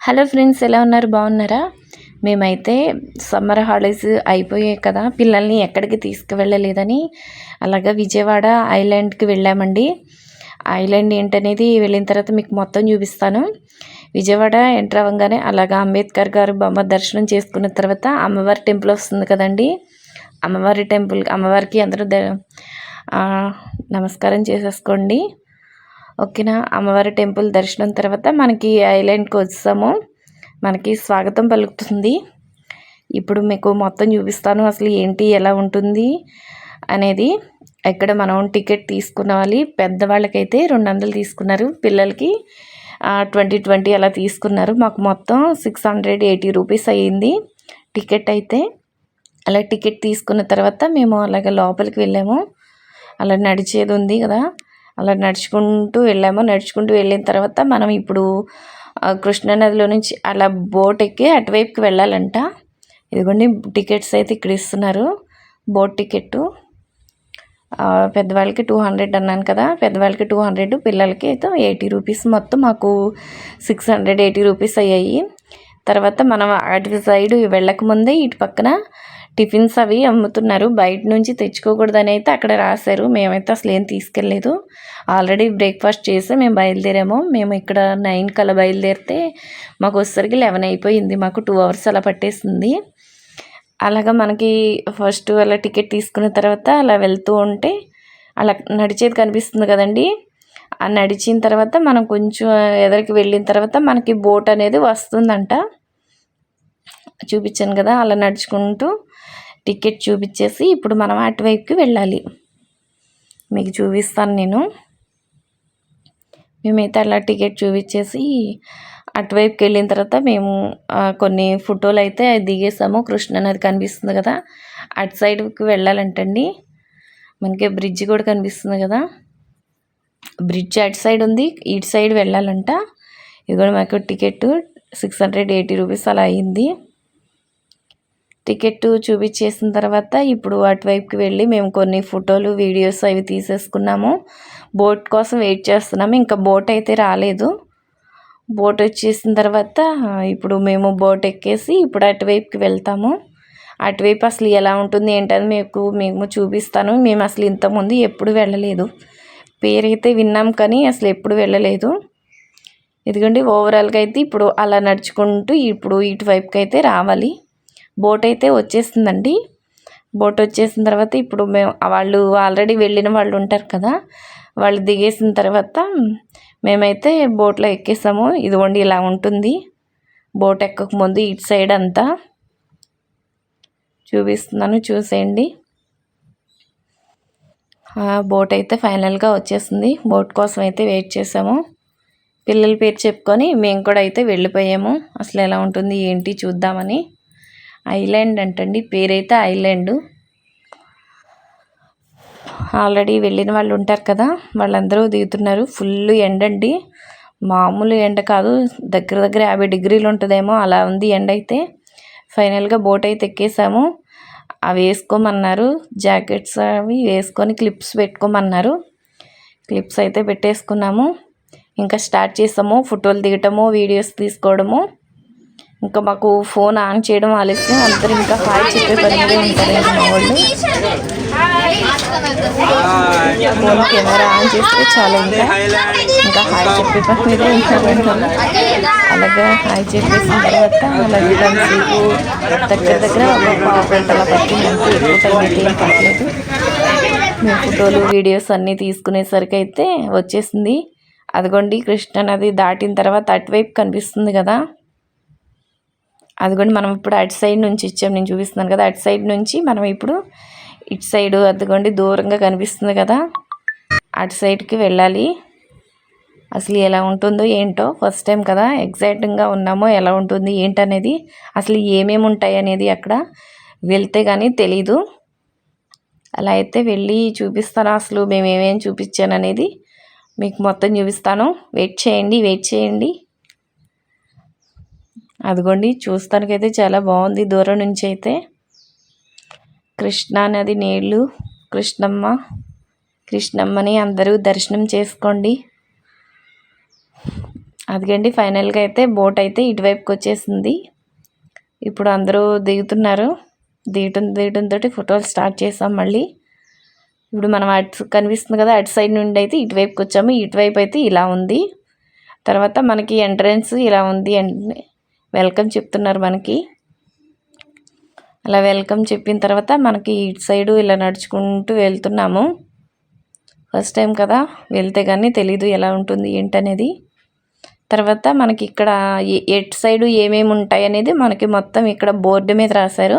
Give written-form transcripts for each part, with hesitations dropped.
Hello friends, ఎలా ఉన్నారు? బాగున్నారా? మేమైతే సమ్మర్ హాలిడేస్ అయిపోయాయి కదా, పిల్లల్ని ఎక్కడికి తీసుకువెళ్ళలేదని అలాగా విజయవాడ ఐలాండ్కి వెళ్ళామండి. ఐలాండ్ ఏంటనేది వెళ్ళిన తర్వాత మీకు మొత్తం చూపిస్తాను. విజయవాడ ఎంటర్ అవ్వగానే అలాగా అంబేద్కర్ గారు బొమ్మ దర్శనం చేసుకున్న తర్వాత అమ్మవారి టెంపుల్ వస్తుంది కదండి. అమ్మవారికి అందరూ నమస్కారం చేసేసుకోండి. ఓకేనా. అమ్మవారి టెంపుల్ దర్శనం తర్వాత మనకి ఐలాండ్కి వచ్చాము. మనకి స్వాగతం పలుకుతుంది. ఇప్పుడు మీకు మొత్తం చూపిస్తాను, అసలు ఏంటి ఎలా ఉంటుంది అనేది. ఇక్కడ మనం టికెట్ తీసుకున్నవాలి. పెద్దవాళ్ళకైతే 200 తీసుకున్నారు, పిల్లలకి 20 అలా తీసుకున్నారు. మాకు మొత్తం 680 రూపీస్ అయ్యింది టికెట్ అయితే. అలా టికెట్ తీసుకున్న తర్వాత మేము అలాగ లోపలికి వెళ్ళాము. అలా నడిచేది ఉంది కదా, అలా నడుచుకుంటూ వెళ్ళిన తర్వాత మనం ఇప్పుడు కృష్ణానదిలో నుంచి అలా బోట్ ఎక్కి అటువైపుకి వెళ్ళాలంట. ఇదిగోండి టికెట్స్ అయితే ఇక్కడ ఇస్తున్నారు. బోట్ టికెట్టు పెద్దవాళ్ళకి 200 అన్నాను కదా, పెద్దవాళ్ళకి 200, పిల్లలకి అయితే 80 రూపీస్. మొత్తం మాకు 680 రూపీస్ అయ్యాయి. తర్వాత మనం అటు సైడ్ వెళ్ళకముందే ఇటు పక్కన టిఫిన్స్ అవి అమ్ముతున్నారు. బయట నుంచి తెచ్చుకోకూడదని అయితే అక్కడ రాశారు. మేమైతే అసలు ఏం తీసుకెళ్ళలేదు. ఆల్రెడీ బ్రేక్ఫాస్ట్ చేసి మేము బయలుదేరాము. మేము ఇక్కడ 9 కల్లా బయలుదేరితే మాకు వచ్చేసరికి 11 అయిపోయింది. మాకు 2 అవర్స్ అలా పట్టేసింది. అలాగా మనకి ఫస్ట్ అలా టికెట్ తీసుకున్న తర్వాత అలా వెళ్తూ ఉంటే అలా నడిచేది కనిపిస్తుంది కదండి. ఆ నడిచిన తర్వాత మనం కొంచెం ఎదరికి వెళ్ళిన తర్వాత మనకి బోట్ అనేది వస్తుందంట. చూపించాను కదా, అలా నడుచుకుంటూ టికెట్ చూపించేసి ఇప్పుడు మనం అటువైపుకి వెళ్ళాలి. మీకు చూపిస్తాను నేను. మేమైతే అలా టికెట్ చూపించేసి అటువైపుకి వెళ్ళిన తర్వాత మేము కొన్ని ఫోటోలు అయితే దిగేసాము. కృష్ణానది కనిపిస్తుంది కదా, అటు సైడ్కి వెళ్ళాలంటండి. మనకి బ్రిడ్జ్ కూడా కనిపిస్తుంది కదా, బ్రిడ్జ్ అటు సైడ్ ఉంది, ఇటు సైడ్ వెళ్ళాలంట. ఇది కూడా మాకు టికెట్ 680 రూపీస్ అలా అయింది. టికెట్ చూపించేసిన తర్వాత ఇప్పుడు అటువైపుకి వెళ్ళి మేము కొన్ని ఫోటోలు వీడియోస్ అవి తీసేసుకున్నాము. బోట్ కోసం వెయిట్ చేస్తున్నాము. ఇంకా బోట్ అయితే రాలేదు. బోట్ వచ్చేసిన తర్వాత ఇప్పుడు మేము బోట్ ఎక్కేసి ఇప్పుడు అటువైపుకి వెళ్తాము. అటువైపు అసలు ఎలా ఉంటుంది ఏంటని మేము చూపిస్తాను. మేము అసలు ఇంతకుముందు ఎప్పుడు వెళ్ళలేదు. పేరైతే విన్నాం కానీ అసలు ఎప్పుడు వెళ్ళలేదు. ఇదిగోండి, ఓవరాల్గా అయితే ఇప్పుడు అలా నడుచుకుంటూ ఇప్పుడు ఇటువైపుకి అయితే రావాలి. బోట్ అయితే వచ్చేసిందండి. బోట్ వచ్చేసిన తర్వాత ఇప్పుడు వాళ్ళు ఆల్రెడీ వెళ్ళిన వాళ్ళు ఉంటారు కదా, వాళ్ళు దిగేసిన తర్వాత మేమైతే బోట్లో ఎక్కేసాము. ఇదిగోండి, ఇలా ఉంటుంది బోట్ ఎక్కక ముందు ఇటు సైడ్ అంతా చూపిస్తున్నాను, చూసేయండి. బోట్ అయితే ఫైనల్గా వచ్చేసింది. బోట్ కోసం అయితే వెయిట్ చేసాము. పిల్లల పేరు చెప్పుకొని మేము కూడా అయితే వెళ్ళిపోయాము. అసలు ఎలా ఉంటుంది ఏంటి చూద్దామని. ఐలాండ్ అంటండి, పేరైతే ఐలాండ్. ఆల్రెడీ వెళ్ళిన వాళ్ళు ఉంటారు కదా, వాళ్ళందరూ దిగుతున్నారు. ఫుల్ ఎండండి, మామూలు ఎండ కాదు. దగ్గర 50 డిగ్రీలు ఉంటుందేమో, అలా ఉంది ఎండ అయితే. ఫైనల్గా బోట్ అయితే ఎక్కేసాము. అవి వేసుకోమన్నారు, జాకెట్స్ అవి వేసుకొని క్లిప్స్ పెట్టుకోమన్నారు. క్లిప్స్ అయితే పెట్టేసుకున్నాము. ఇంకా స్టార్ట్ చేసాము ఫోటోలు దిగటము, వీడియోస్ తీసుకోవడము. ఇంకా మాకు ఫోన్ ఆన్ చేయడం ఆలస్యం. అందరూ ఇంకా హాయ్ చెప్పే పని మీద ఉంటారు మా వాళ్ళు. ఫోన్ కెమెరా ఆన్ చేస్తే చాలా ఇంకా హాయ్ చెప్పే పని మీద ఉంటారు. అలాగా హాయ్ చెప్పేసిన తర్వాత అలాగే దానిసేపు దగ్గర ఒక పావు గంట అలా పట్టిందంటే ఎక్కువ టైం అయితే ఏం పట్టలేదు. మేము ఫోటోలు వీడియోస్ అన్నీ తీసుకునేసరికి అయితే వచ్చేసింది. అదిగోండి, కృష్ణానది దాటిన తర్వాత అటువైపు కనిపిస్తుంది కదా, అదిగోండి. మనం ఇప్పుడు అటు సైడ్ నుంచి ఇచ్చాము, నేను చూపిస్తున్నాను కదా, అటు సైడ్ నుంచి మనం ఇప్పుడు ఇటు సైడు అదిగోండి దూరంగా కనిపిస్తుంది కదా, అటు సైడ్కి వెళ్ళాలి. అసలు ఎలా ఉంటుందో ఏంటో, ఫస్ట్ టైం కదా, ఎగ్జైటింగ్గా ఉన్నామో ఎలా ఉంటుంది ఏంటనేది, అసలు ఏమేమి ఉంటాయి అనేది అక్కడ వెళ్తే కానీ తెలీదు. అలా అయితే వెళ్ళి చూపిస్తాను. అసలు మేము ఏమేమి చూపించాను అనేది మీకు మొత్తం చూపిస్తాను. వెయిట్ చేయండి. అదిగోండి, చూస్తానికైతే చాలా బాగుంది దూరం నుంచి అయితే. కృష్ణానది నీళ్ళు, కృష్ణమ్మని అందరూ దర్శనం చేసుకోండి. అదిగండి ఫైనల్గా అయితే బోట్ అయితే ఇటువైపుకి వచ్చేసింది. ఇప్పుడు అందరూ దిగుతున్నారు. దిగటంతో ఫోటోలు స్టార్ట్ చేసాం మళ్ళీ. ఇప్పుడు మనం అటు కనిపిస్తుంది కదా, అటు సైడ్ నుండి అయితే ఇటువైపుకి వచ్చాము. ఇటువైపు అయితే ఇలా ఉంది. తర్వాత మనకి ఎంట్రన్స్ ఇలా ఉంది అండి. వెల్కమ్ చెప్తున్నారు మనకి. అలా వెల్కమ్ చెప్పిన తర్వాత మనకి ఇటు సైడు ఇలా నడుచుకుంటూ వెళ్తున్నాము. ఫస్ట్ టైం కదా, వెళ్తే కానీ తెలీదు ఎలా ఉంటుంది ఏంటనేది. తర్వాత మనకి ఇక్కడ ఎటు సైడు ఏమేమి ఉంటాయి అనేది మనకి మొత్తం ఇక్కడ బోర్డు మీద రాశారు.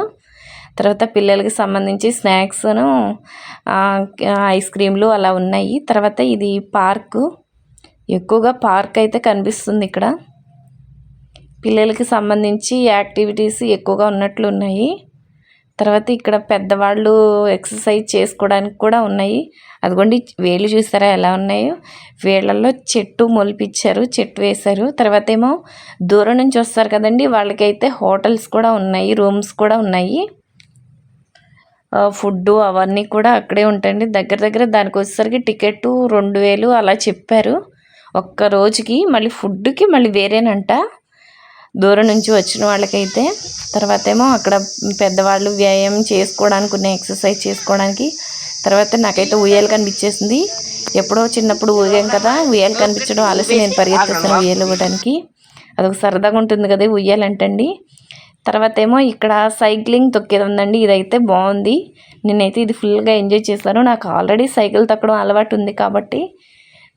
తర్వాత పిల్లలకి సంబంధించి స్నాక్స్ను ఐస్ క్రీమ్లు అలా ఉన్నాయి. తర్వాత ఇది పార్కు, ఎక్కువగా పార్క్ అయితే కనిపిస్తుంది ఇక్కడ. పిల్లలకి సంబంధించి యాక్టివిటీస్ ఎక్కువగా ఉన్నట్లు ఉన్నాయి. తర్వాత ఇక్కడ పెద్దవాళ్ళు ఎక్సర్సైజ్ చేసుకోవడానికి కూడా ఉన్నాయి. అదిగోండి వేళ్ళు చూసారా ఎలా ఉన్నాయో. వేళ్ళల్లో చెట్టు మొలిపించారు, చెట్టు వేశారు. తర్వాత ఏమో దూరం నుంచి వస్తారు కదండి, వాళ్ళకైతే హోటల్స్ కూడా ఉన్నాయి, రూమ్స్ కూడా ఉన్నాయి. ఫుడ్డు అవన్నీ కూడా అక్కడే ఉంటాయండి. దగ్గర దానికి వచ్చేసరికి టికెట్ 2000 అలా చెప్పారు ఒక్క రోజుకి. మళ్ళీ ఫుడ్కి మళ్ళీ వేరేనంట దూరం నుంచి వచ్చిన వాళ్ళకైతే. తర్వాత ఏమో అక్కడ పెద్దవాళ్ళు వ్యాయామం చేసుకోవడానికి ఉన్నాయి, ఎక్సర్సైజ్ చేసుకోవడానికి. తర్వాత నాకైతే ఉయ్యాలు కనిపించేసింది. ఎప్పుడో చిన్నప్పుడు ఊగాం కదా, ఉయ్యాలు కనిపించడం ఆలస్యం, నేను పరిగెత్తేస్తాను ఉయ్యాలు ఇవ్వడానికి. అదొక సరదాగా ఉంటుంది కదా ఉయ్యాలంటండి. తర్వాత ఏమో ఇక్కడ సైక్లింగ్ తొక్కేది ఉందండి. ఇదైతే బాగుంది. నేనైతే ఇది ఫుల్గా ఎంజాయ్ చేశాను. నాకు ఆల్రెడీ సైకిల్ తొక్కడం అలవాటు ఉంది కాబట్టి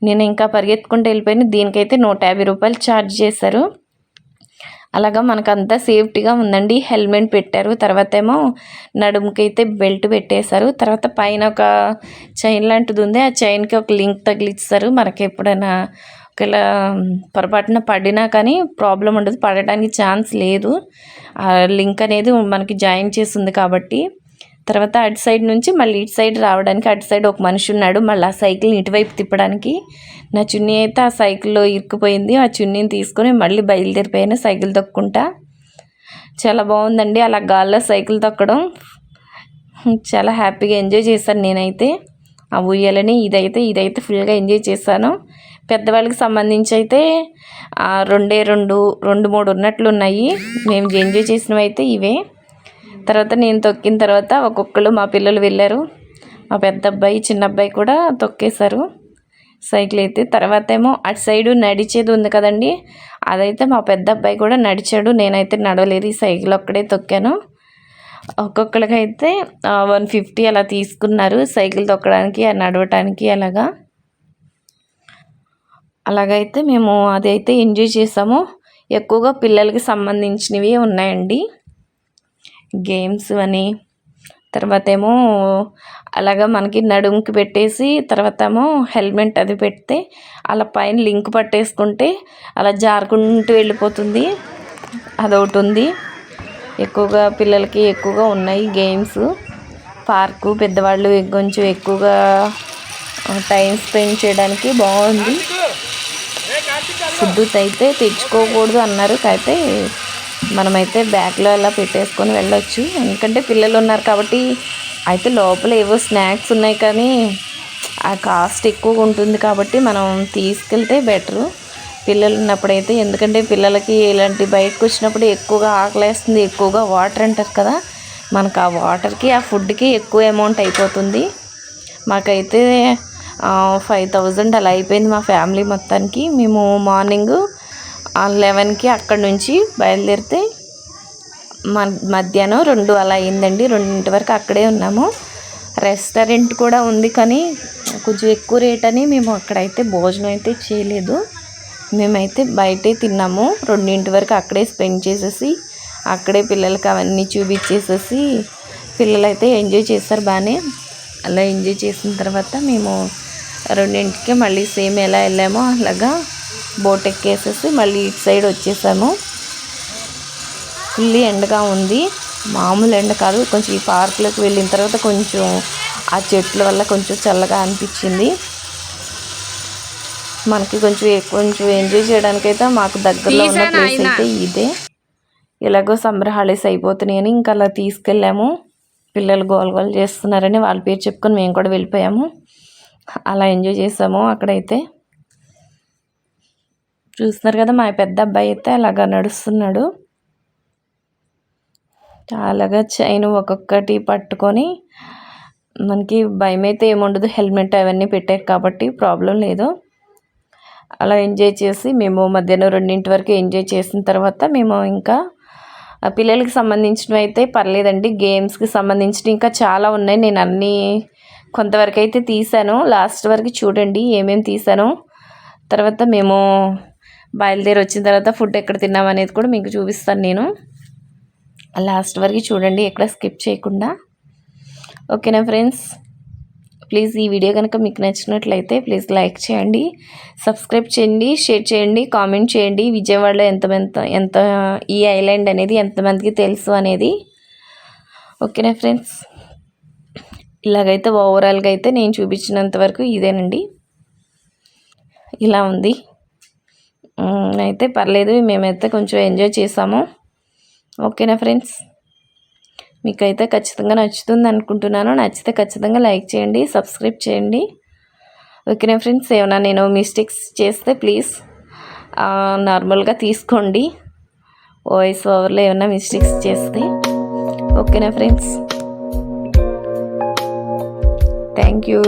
నేను ఇంకా పరిగెత్తుకుంటూ వెళ్ళిపోయాను. దీనికైతే 150 రూపాయలు ఛార్జ్ చేశారు. అలాగా మనకంతా సేఫ్టీగా ఉందండి. హెల్మెట్ పెట్టారు. తర్వాత ఏమో నడుముకైతే బెల్ట్ పెట్టేశారు. తర్వాత పైన ఒక చైన్ లాంటిది ఉంది. ఆ చైన్కి ఒక లింక్ తగిలిస్తారు. మనకి ఎప్పుడైనా ఒకవేళ పొరపాటున పడినా కానీ ప్రాబ్లం ఉండదు, పడడానికి ఛాన్స్ లేదు. ఆ లింక్ అనేది మనకి జాయిన్ చేస్తుంది కాబట్టి. తర్వాత అటు సైడ్ నుంచి మళ్ళీ ఇటు సైడ్ రావడానికి అటు సైడ్ ఒక మనిషి ఉన్నాడు, మళ్ళీ ఆ సైకిల్ని ఇటువైపు తిప్పడానికి. నా చున్నీ అయితే ఆ సైకిల్లో ఇరుక్కుపోయింది. ఆ చున్నీని తీసుకొని మళ్ళీ బయలుదేరిపోయాను సైకిల్ తొక్కుంటా. చాలా బాగుందండి అలా గాల్లో సైకిల్ తొక్కడం. చాలా హ్యాపీగా ఎంజాయ్ చేశాను నేనైతే ఆ ఉయ్యాలని. ఇదైతే ఫుల్గా ఎంజాయ్ చేశాను. పెద్దవాళ్ళకి సంబంధించి అయితే 2-3 ఉన్నట్లు ఉన్నాయి. మేము ఎంజాయ్ చేసినవి అయితే ఇవే. తర్వాత నేను తొక్కిన తర్వాత ఒక్కొక్కరు మా పిల్లలు వెళ్ళారు. మా పెద్ద అబ్బాయి చిన్న అబ్బాయి కూడా తొక్కేశారు సైకిల్ అయితే. తర్వాత ఏమో అటు సైడు నడిచేది ఉంది కదండి, అదైతే మా పెద్ద అబ్బాయి కూడా నడిచాడు. నేనైతే నడవలేదు, ఈ సైకిల్ ఒక్కడే తొక్కాను. ఒక్కొక్కరికైతే 150 అలా తీసుకున్నారు సైకిల్ తొక్కడానికి, నడవటానికి. అలాగైతే మేము అదైతే ఎంజాయ్ చేసాము. ఎక్కువగా పిల్లలకి సంబంధించినవి ఉన్నాయండి, గేమ్స్ అని. తర్వాత ఏమో అలాగా మనకి నడుముకి పెట్టేసి తర్వాత ఏమో హెల్మెట్ అది పెడితే అలా పైన లింక్ పట్టేసుకుంటే అలా జారుకుంటూ వెళ్ళిపోతుంది. అదొకటి ఉంది. ఎక్కువగా పిల్లలకి ఎక్కువగా ఉన్నాయి గేమ్స్. పార్కు పెద్దవాళ్ళు కొంచెం ఎక్కువగా టైం స్పెండ్ చేయడానికి బాగుంది. ఫుడ్ అయితే తెచ్చుకోకూడదు అన్నారు, అయితే మనమైతే బ్యాగ్లో అలా పెట్టేసుకొని వెళ్ళొచ్చు. ఎందుకంటే పిల్లలు ఉన్నారు కాబట్టి. అయితే లోపల ఏవో స్నాక్స్ ఉన్నాయి కానీ ఆ కాస్ట్ ఎక్కువగా ఉంటుంది కాబట్టి మనం తీసుకెళ్తే బెటరు పిల్లలు ఉన్నప్పుడైతే. ఎందుకంటే పిల్లలకి ఇలాంటి బయటకు వచ్చినప్పుడు ఎక్కువగా ఆకలేస్తుంది, ఎక్కువగా వాటర్ అంటారు కదా, మనకు ఆ వాటర్కి ఆ ఫుడ్కి ఎక్కువ అమౌంట్ అయిపోతుంది. మాకైతే 5000 అలా అయిపోయింది మా ఫ్యామిలీ మొత్తానికి. మేము మార్నింగ్ 11కి అక్కడి నుంచి బయలుదేరితే మధ్యాహ్నం 2 అలా అయిందండి. 2 వరకు అక్కడే ఉన్నాము. రెస్టారెంట్ కూడా ఉంది కానీ కొంచెం ఎక్కువ రేట్ అని మేము అక్కడైతే భోజనం అయితే చేయలేదు. మేమైతే బయటే తిన్నాము. 2 వరకు అక్కడే స్పెండ్ చేసేసి అక్కడే పిల్లలకి అవన్నీ చూపించేసేసి పిల్లలైతే ఎంజాయ్ చేస్తారు బాగానే. అలా ఎంజాయ్ చేసిన తర్వాత మేము 2కి మళ్ళీ సేమ్ ఎలా వెళ్ళామో అలాగా బోట్ ఎక్కేసేసి మళ్ళీ ఇటు సైడ్ వచ్చేసాము. ఫుల్లీ ఎండగా ఉంది, మామూలు ఎండ కాదు. కొంచెం ఈ పార్కులోకి వెళ్ళిన తర్వాత కొంచెం ఆ చెట్ల వల్ల కొంచెం చల్లగా అనిపించింది మనకి. కొంచెం ఎంజాయ్ చేయడానికైతే మాకు దగ్గరలో ఉన్న ప్లేస్ అయితే ఇదే. ఎలాగో సమ్మర్ హాలిడేస్ అయిపోతున్నాయని ఇంకా అలా తీసుకెళ్ళాము. పిల్లలు గోల చేస్తున్నారని వాళ్ళ పేరు చెప్పుకొని మేము కూడా వెళ్ళిపోయాము. అలా ఎంజాయ్ చేసాము అక్కడైతే. చూస్తున్నారు కదా, మా పెద్ద అబ్బాయి అయితే అలాగా నడుస్తున్నాడు. అలాగా చైన్ ఒక్కొక్కటి పట్టుకొని, మనకి భయమైతే ఏముండదు, హెల్మెట్ అవన్నీ పెట్టారు కాబట్టి ప్రాబ్లం లేదు. అలా ఎంజాయ్ చేసి మేము మధ్యాహ్నం 2 వరకు ఎంజాయ్ చేసిన తర్వాత మేము ఇంకా పిల్లలకి సంబంధించినవి అయితే పర్లేదండి, గేమ్స్కి సంబంధించినవి ఇంకా చాలా ఉన్నాయి. నేను అన్నీ కొంతవరకు అయితే తీసాను, లాస్ట్ వరకు చూడండి ఏమేమి తీసాను. తర్వాత మేము బయలుదేరి వచ్చిన తర్వాత ఫుడ్ ఎక్కడ తిన్నాం అనేది కూడా మీకు చూపిస్తాను. నేను లాస్ట్ వరకు చూడండి, ఎక్కడ స్కిప్ చేయకుండా. ఓకేనా ఫ్రెండ్స్, ప్లీజ్ ఈ వీడియో కనుక మీకు నచ్చినట్లయితే ప్లీజ్ లైక్ చేయండి, సబ్స్క్రైబ్ చేయండి, షేర్ చేయండి, కామెంట్ చేయండి. విజయవాడలో ఎంత ఈ ఐలాండ్ అనేది ఎంతమందికి తెలుసు అనేది. ఓకేనా ఫ్రెండ్స్, ఇలాగైతే ఓవరాల్గా అయితే నేను చూపించినంత వరకు ఇదేనండి, ఇలా ఉంది. అయితే పర్లేదు, మేమైతే కొంచెం ఎంజాయ్ చేసాము. ఓకేనా ఫ్రెండ్స్, మీకైతే ఖచ్చితంగా నచ్చుతుంది అనుకుంటున్నాను. నచ్చితే ఖచ్చితంగా లైక్ చేయండి, సబ్స్క్రైబ్ చేయండి. ఓకేనా ఫ్రెండ్స్, ఏమైనా నేను మిస్టేక్స్ చేస్తే ప్లీజ్ నార్మల్గా తీసుకోండి, వాయిస్ ఓవర్లో ఏమైనా మిస్టేక్స్ చేస్తే. ఓకేనా ఫ్రెండ్స్, థ్యాంక్ యూ.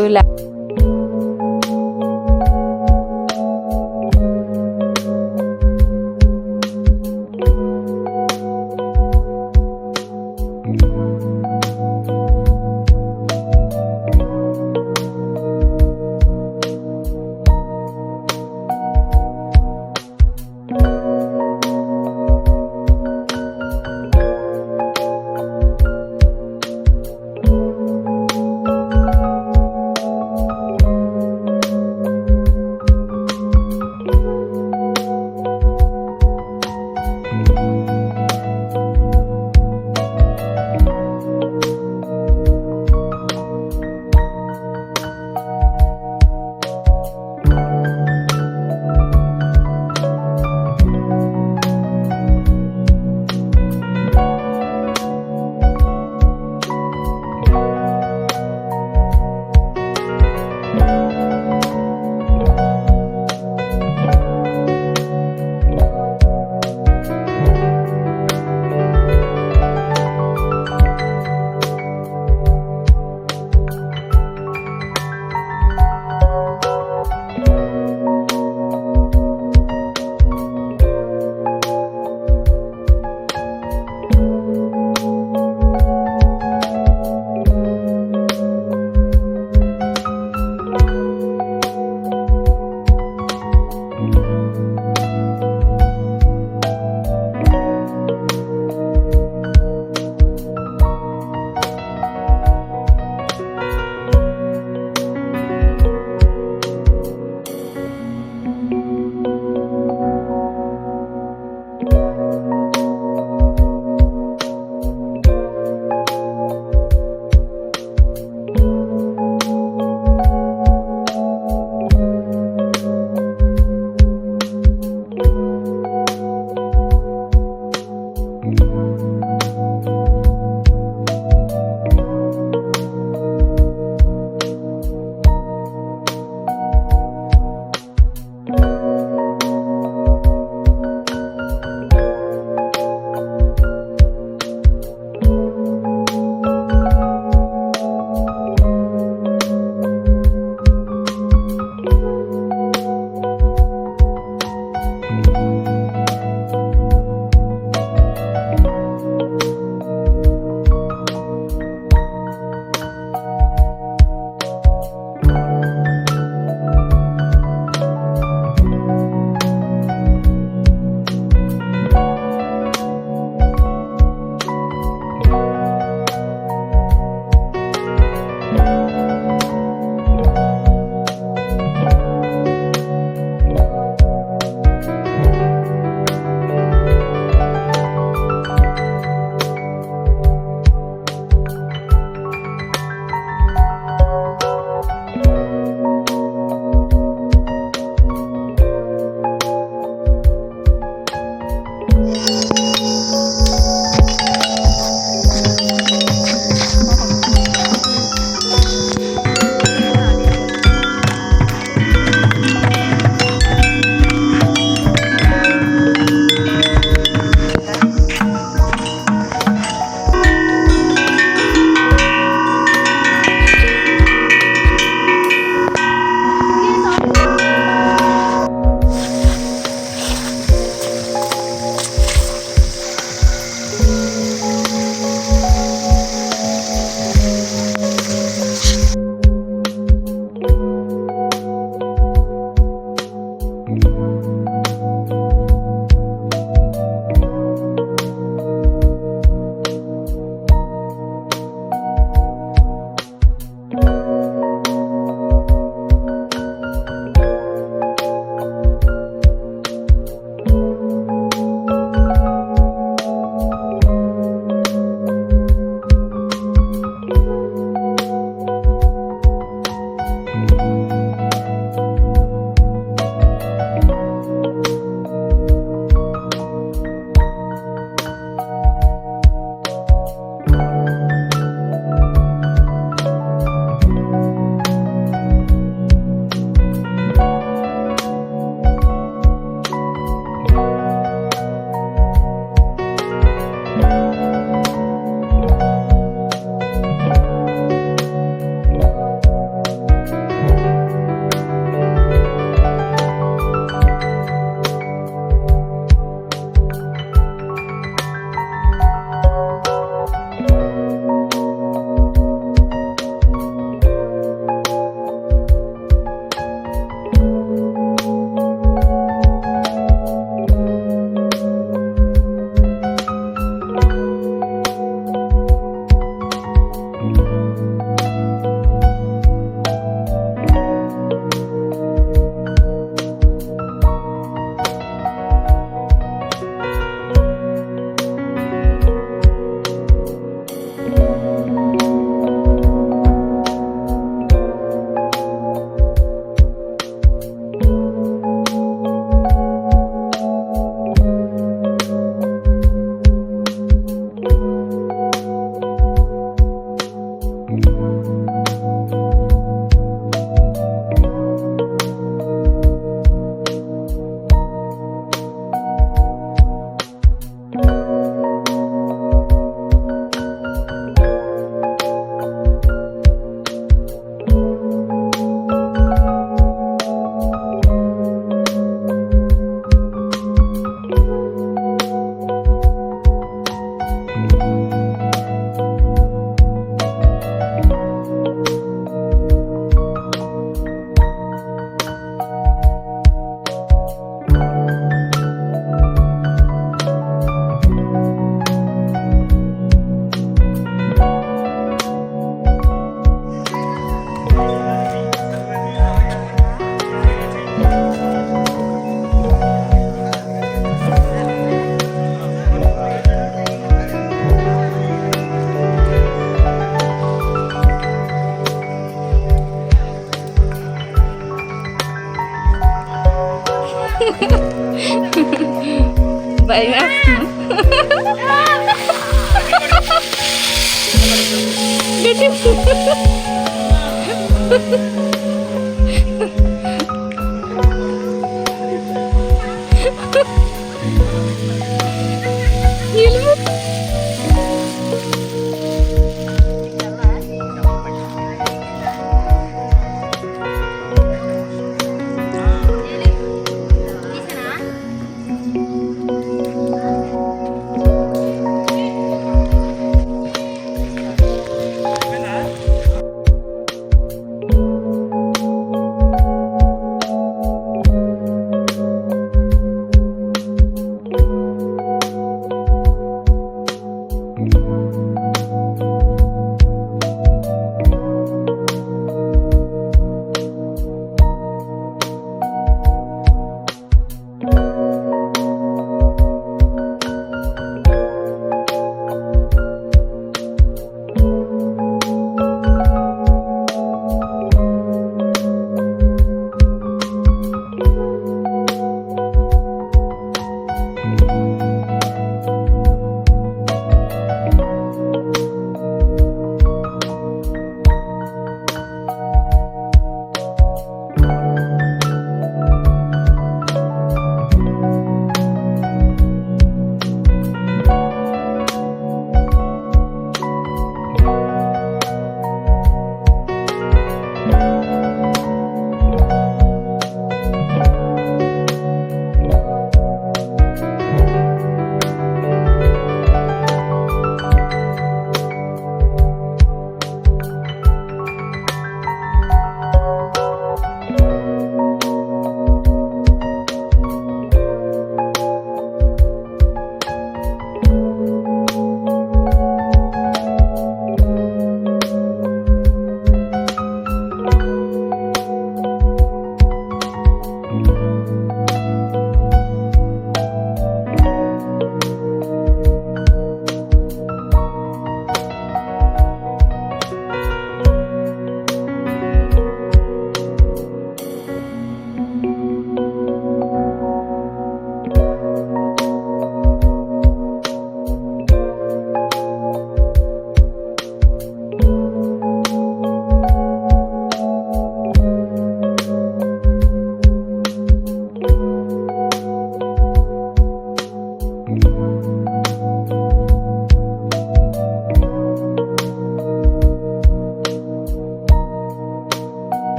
భయం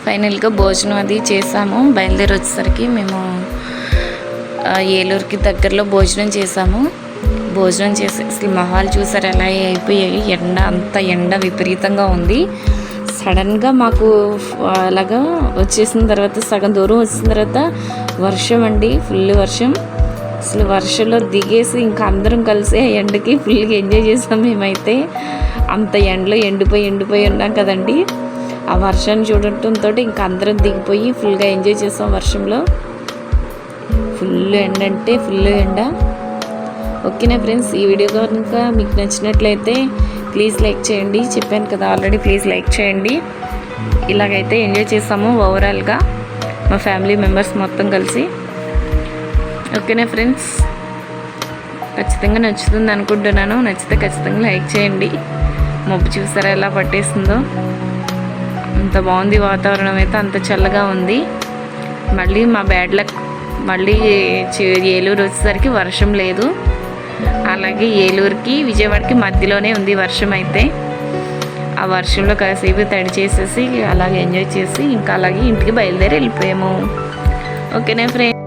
ఫైనల్గా భోజనం అది చేసాము. బయలుదేరి వచ్చేసరికి మేము ఏలూరుకి దగ్గరలో భోజనం చేసాము. భోజనం చేసి అసలు మొహాలు చూసారు ఎలా అయిపోయాయి. అంత ఎండ విపరీతంగా ఉంది. సడన్గా మాకు అలాగా వచ్చేసిన తర్వాత సగం దూరం వచ్చిన తర్వాత వర్షం అండి, ఫుల్ వర్షం. అసలు వర్షంలో దిగేసి ఇంకా అందరం కలిసి ఎండకి ఫుల్గా ఎంజాయ్ చేసాం. మేమైతే అంత ఎండలో ఎండిపోయి ఉన్నాం కదండి. ఆ వర్షాన్ని చూడటంతో ఇంకా అందరం దిగిపోయి ఫుల్గా ఎంజాయ్ చేసాం. వర్షంలో ఫుల్ ఎండ అంటే ఫుల్ ఎండ. ఓకేనా ఫ్రెండ్స్, ఈ వీడియో కనుక మీకు నచ్చినట్లయితే ప్లీజ్ లైక్ చేయండి. చెప్పాను కదా ఆల్రెడీ, ప్లీజ్ లైక్ చేయండి. ఇలాగైతే ఎంజాయ్ చేసాము ఓవరాల్గా మా ఫ్యామిలీ మెంబర్స్ మొత్తం కలిసి. ఓకేనా ఫ్రెండ్స్, ఖచ్చితంగా నచ్చుతుంది అనుకుంటున్నాను. నచ్చితే ఖచ్చితంగా లైక్ చేయండి. మబ్బు చూసారా ఎలా పట్టేస్తుందో, అంత బాగుంది వాతావరణం అయితే, అంత చల్లగా ఉంది. మళ్ళీ మా బ్యాడ్ లక్, మళ్ళీ ఏలూరు వచ్చేసరికి వర్షం లేదు. అలాగే ఏలూరుకి విజయవాడకి మధ్యలోనే ఉంది వర్షం అయితే. ఆ వర్షంలో కాసేపు తడి చేసేసి అలాగే ఎంజాయ్ చేసి ఇంకా అలాగే ఇంటికి బయలుదేరి వెళ్ళిపోయాము. ఓకేనా ఫ్రెండ్స్.